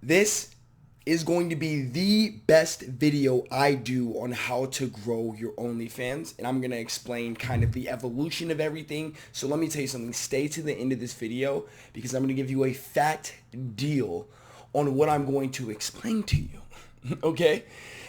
This is going to be the best video I do on how to grow your OnlyFans, and I'm going to explain kind of the evolution of everything. So let me tell you something. Stay to the end of this video because I'm going to give you a fat deal on what I'm going to explain to you. Okay?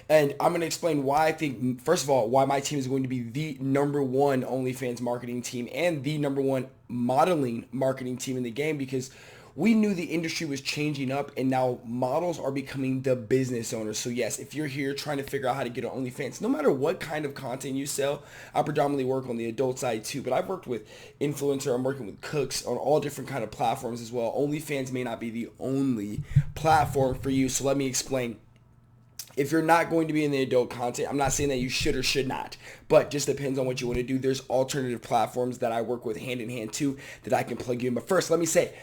And I'm going to explain why I think, first of all, why my team is going to be the #1 OnlyFans marketing team and the #1 modeling marketing team in the game, because we knew the industry was changing up and now models are becoming the business owners. So yes, if you're here trying to figure out how to get on OnlyFans, no matter what kind of content you sell, I predominantly work on the adult side too, but I've worked with influencer, I'm working with cooks on all different kind of platforms as well. OnlyFans may not be the only platform for you, so let me explain. If you're not going to be in the adult content, I'm not saying that you should or should not, but just depends on what you want to do. There's alternative platforms that I work with hand in hand too that I can plug you in. But first, let me say,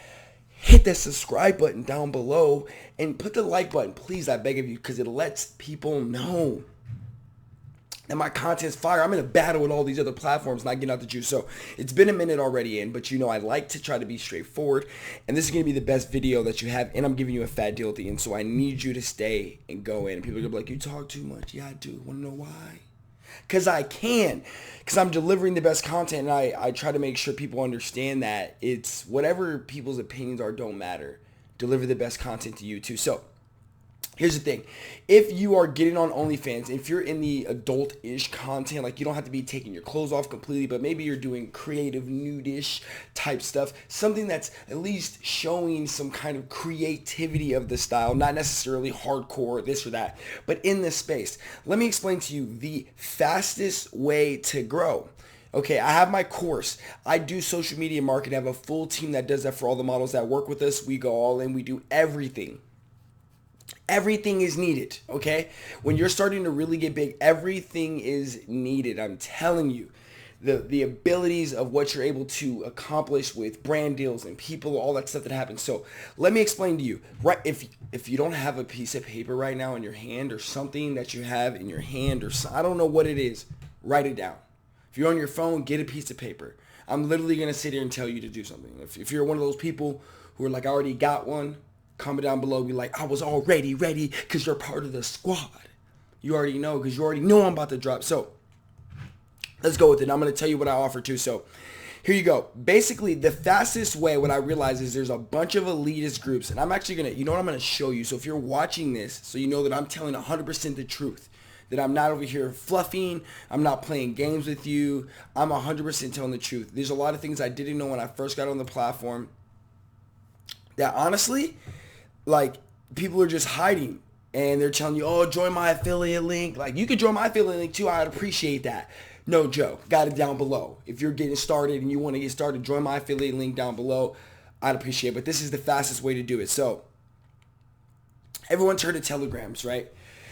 hit that subscribe button down below and put the like button, please, I beg of you, because it lets people know that my content's fire. I'm in a battle with all these other platforms, not getting out the juice. So it's been a minute already in, but you know I like to try to be straightforward. And this is going to be the best video that you have, and I'm giving you a fat deal at the end. So I need you to stay and go in. People are going to be like, you talk too much. Yeah, I do. Want to know why? Because I can. Because I'm delivering the best content, and I try to make sure people understand that it's whatever people's opinions are don't matter. Deliver the best content to you too. So here's the thing. If you are getting on OnlyFans, if you're in the adult-ish content, like you don't have to be taking your clothes off completely, but maybe you're doing creative nude-ish type stuff, something that's at least showing some kind of creativity of the style, not necessarily hardcore, this or that, but in this space. Let me explain to you the fastest way to grow. Okay, I have my course. I do social media marketing. I have a full team that does that for all the models that work with us. We go all in. We do everything. Everything is needed, okay? When you're starting to really get big, everything is needed. I'm telling you, the abilities of what you're able to accomplish with brand deals and people, all that stuff that happens. So let me explain to you, right? If you don't have a piece of paper right now in your hand, or something that you have in your hand, or I don't know what it is, write it down. If you're on your phone, get a piece of paper. I'm literally going to sit here and tell you to do something. If you're one of those people who are like, I already got one, comment down below, be like, I was already ready because you're part of the squad. You already know because you already know I'm about to drop. So let's go with it. I'm going to tell you what I offer too. So here you go. Basically, the fastest way, what I realize is there's a bunch of elitist groups, and I'm actually going to, you know what I'm going to show you. So if you're watching this, so you know that I'm telling 100% the truth, that I'm not over here fluffing, I'm not playing games with you, I'm 100% telling the truth. There's a lot of things I didn't know when I first got on the platform that honestly, like, people are just hiding, and they're telling you, oh, join my affiliate link. Like, you could join my affiliate link too. I'd appreciate that. No joke. Got it down below. If you're getting started and you want to get started, join my affiliate link down below. I'd appreciate it. But this is the fastest way to do it. So everyone's heard of telegrams, right?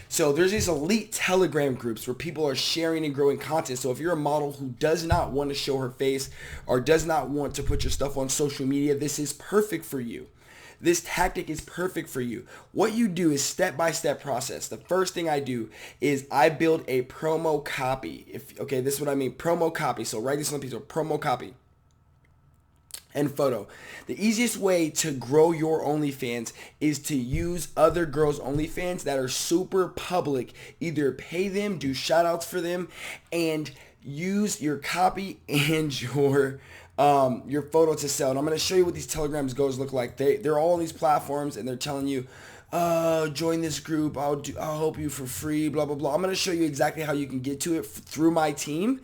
So there's these elite Telegram groups where people are sharing and growing content. So if you're a model who does not want to show her face or does not want to put your stuff on social media, this is perfect for you. This tactic is perfect for you. What you do is step-by-step process. The first thing I do is I build a promo copy. Okay, this is what I mean, promo copy. So write this on a piece of promo copy and photo. The easiest way to grow your OnlyFans is to use other girls' OnlyFans that are super public. Either pay them, do shout-outs for them, and use your copy and your photo to sell. And I'm going to show you what these telegrams goes look like. They're all on these platforms, and they're telling you, join this group, I'll help you for free, blah blah blah. I'm going to show you exactly how you can get to it through my team,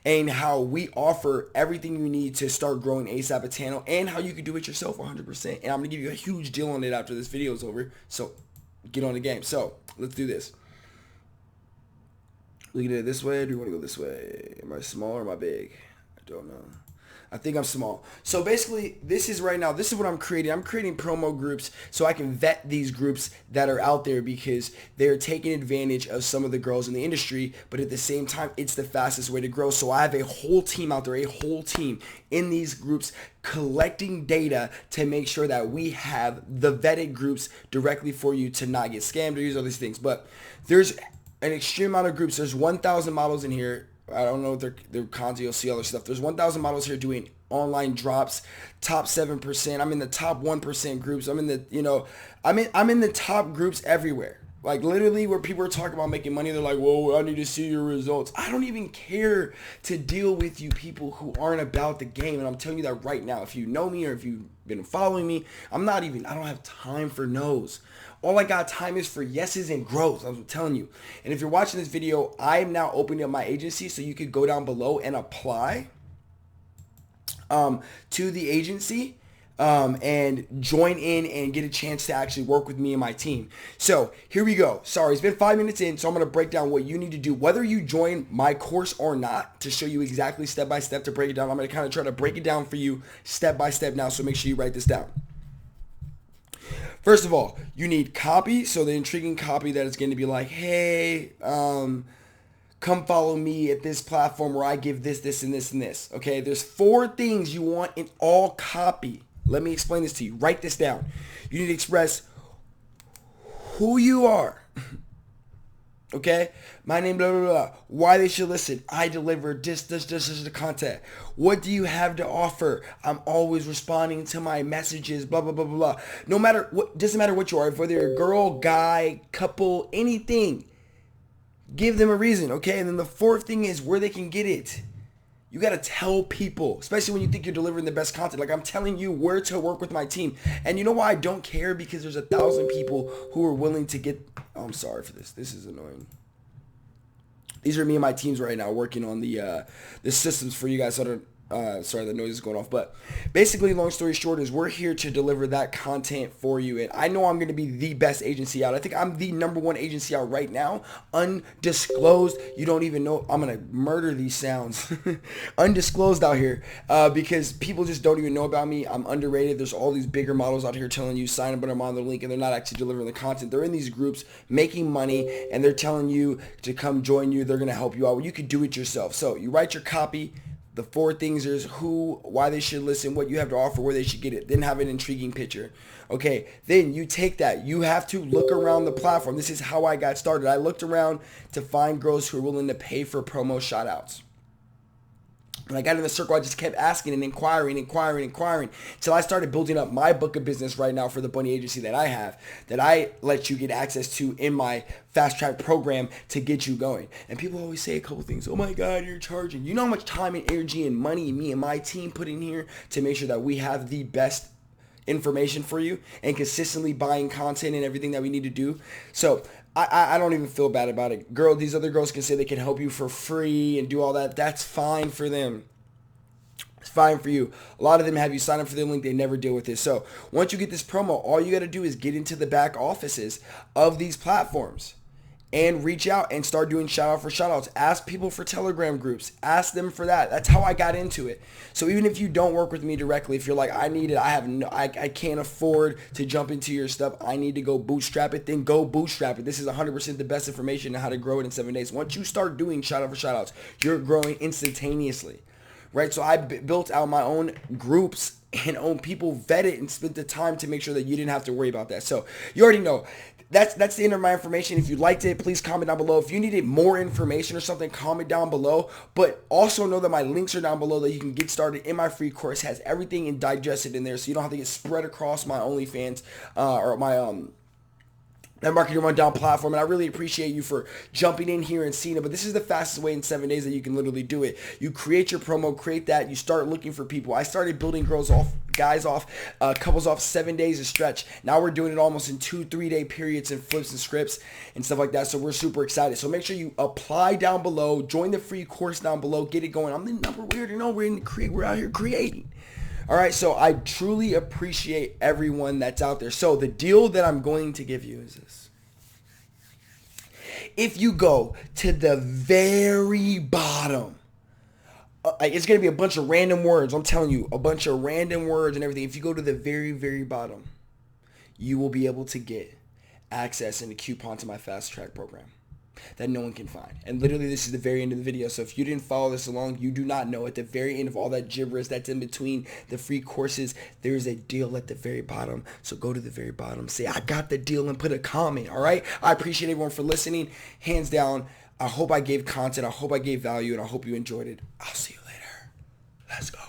and how we offer everything you need to start growing ASAP at Tano, and how you can do it yourself 100%. And I'm going to give you a huge deal on it after this video is over. So get on the game. So let's do this. Looking at it this way, or do you want to go this way? Am I small or am I big? I don't know. I think I'm small. So basically, this is right now, this is what I'm creating. I'm creating promo groups so I can vet these groups that are out there, because they're taking advantage of some of the girls in the industry, but at the same time, it's the fastest way to grow. So I have a whole team out there, a whole team in these groups collecting data to make sure that we have the vetted groups directly for you to not get scammed or use all these things. But there's an extreme amount of groups. There's 1,000 models in here. I don't know their content. You'll see other stuff. There's 1,000 models here doing online drops, top 7%. I'm in the top 1% groups. I'm in the, I'm in the top groups everywhere. Like literally where people are talking about making money, they're like, whoa, I need to see your results. I don't even care to deal with you people who aren't about the game. And I'm telling you that right now. If you know me or if you've been following me, I don't have time for no's. All I got time is for yeses and growth. I'm telling you. And if you're watching this video, I am now opening up my agency, so you could go down below and apply to the agency and join in and get a chance to actually work with me and my team. So here we go. Sorry, it's been 5 minutes in, so I'm going to break down what you need to do, whether you join my course or not, to show you exactly step by step to break it down. I'm going to kind of try to break it down for you step by step now, so make sure you write this down. First of all, you need copy. So the intriguing copy that is going to be like, hey, come follow me at this platform where I give this, this, and this, and this. Okay, there's 4 things you want in all copy. Let me explain this to you. Write this down. You need to express who you are. Okay, my name, blah, blah, blah. Why they should listen. I deliver this, the content. What do you have to offer? I'm always responding to my messages, blah, blah, blah, blah, blah. No matter what, doesn't matter what you are, whether you're a girl, guy, couple, anything. Give them a reason, okay? And then the 4th thing is where they can get it. You got to tell people, especially when you think you're delivering the best content. Like I'm telling you where to work with my team. And you know why I don't care? Because there's 1,000 people who are willing to get... Oh, I'm sorry for this. This is annoying. These are me and my teams right now working on the systems for you guys. So sorry, the noise is going off. But basically, long story short is we're here to deliver that content for you. And I know I'm going to be the best agency out. I think I'm the #1 agency out right now. Undisclosed. You don't even know. I'm going to murder these sounds. Undisclosed out here because people just don't even know about me. I'm underrated. There's all these bigger models out here telling you sign up on the link, and they're not actually delivering the content. They're in these groups making money, and they're telling you to come join you. They're going to help you out. Well, you could do it yourself. So you write your copy. The 4 things is who, why they should listen, what you have to offer, where they should get it. Then have an intriguing picture. Okay, then you take that. You have to look around the platform. This is how I got started. I looked around to find girls who are willing to pay for promo shout-outs. When I got in the circle, I just kept asking and inquiring until I started building up my book of business right now for the Bunny agency that I have, that I let you get access to in my fast track program to get you going. And people always say a couple things. Oh my God, you're charging. You know how much time and energy and money me and my team put in here to make sure that we have the best information for you and consistently buying content and everything that we need to do. So I don't even feel bad about it. These other girls can say they can help you for free and do all that. That's fine for them. It's fine for you. A lot of them have you sign up for their link. They never deal with this. So once you get this promo, all you got to do is get into the back offices of these platforms and reach out and start doing shout out for shout outs. Ask people for Telegram groups. Ask them for that. That's how I got into it. So even if you don't work with me directly, if you're like, I need it, I can't afford to jump into your stuff, I need to go bootstrap it, then go bootstrap it. This is 100% the best information on how to grow it in 7 days. Once you start doing shout out for shout outs, you're growing instantaneously. Right? So I built out my own groups and own people, vet it, and spent the time to make sure that you didn't have to worry about that. So you already know. That's the end of my information. If you liked it, please comment down below. If you needed more information or something, comment down below. But also know that my links are down below that you can get started in my free course. It has everything and digested in there, so you don't have to get spread across my OnlyFans or my that marketing rundown platform. And I really appreciate you for jumping in here and seeing it. But this is the fastest way in 7 days that you can literally do it. You create your promo, create that. You start looking for people. I started building guys off, couples off 7 days a stretch. Now we're doing it almost in 2-3 day periods and flips and scripts and stuff like that. So we're super excited. So make sure you apply down below. Join the free course down below. Get it going. I'm the number weird. We're out here creating. All right, so I truly appreciate everyone that's out there. So the deal that I'm going to give you is this. If you go to the very bottom, it's going to be a bunch of random words. I'm telling you, a bunch of random words and everything. If you go to the very, very bottom, you will be able to get access and a coupon to my fast track program that no one can find. And literally this is the very end of the video. So if you didn't follow this along, you do not know. At the very end of all that gibberish that's in between the free courses, there's a deal at the very bottom. So go to the very bottom, say I got the deal, and put a comment. All right, I appreciate everyone for listening. Hands down, I hope I gave content. I hope I gave value, and I hope you enjoyed it. I'll see you later. Let's go.